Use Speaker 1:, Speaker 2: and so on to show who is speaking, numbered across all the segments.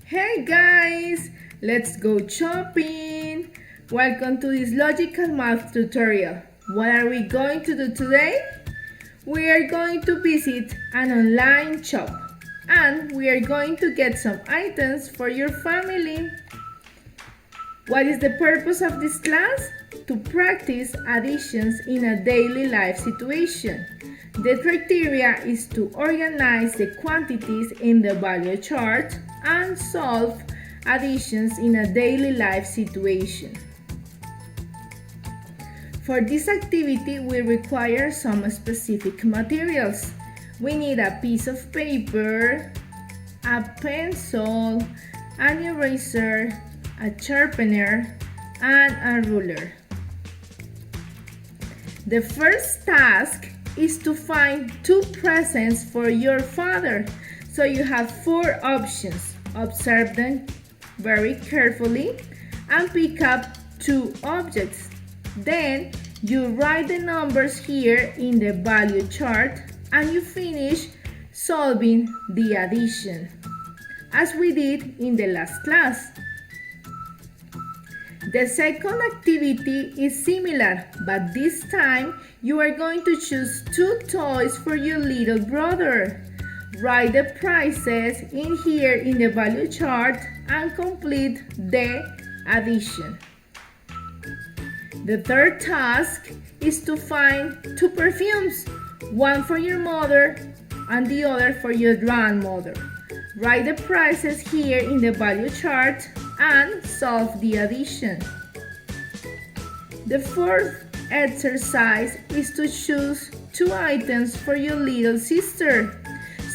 Speaker 1: Hey guys, let's go shopping! Welcome to this logical math tutorial. What are we going to do today? We are going to visit an online shop and we are going to get some items for your family. What is the purpose of this class? To practice additions in a daily life situation. The criteria is to organize the quantities in the value chart and solve additions in a daily life situation. For this activity, we require some specific materials. We need a piece of paper, a pencil, an eraser, a sharpener, and a ruler. The first task is to find two presents for your father. So you have four options. Observe them very carefully and pick up two objects. Then you write the numbers here in the value chart and you finish solving the addition, as we did in the last class. The second activity is similar, but this time you are going to choose two toys for your little brother. Write the prices in here in the value chart and complete the addition. The third task is to find two perfumes, one for your mother and the other for your grandmother. Write the prices here in the value chart and solve the addition. The fourth exercise is to choose two items for your little sister.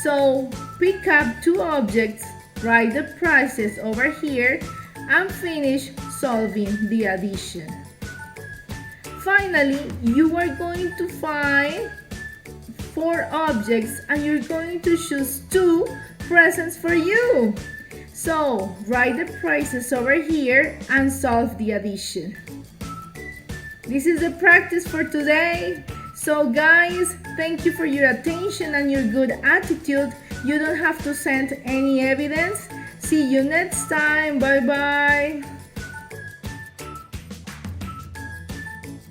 Speaker 1: So pick up two objects, write the prices over here, and finish solving the addition. Finally, you are going to find four objects and you're going to choose two presents for you. So write the prices over here and solve the addition. This is the practice for today. So guys, thank you for your attention and your good attitude. You don't have to send any evidence. See you next time. Bye bye.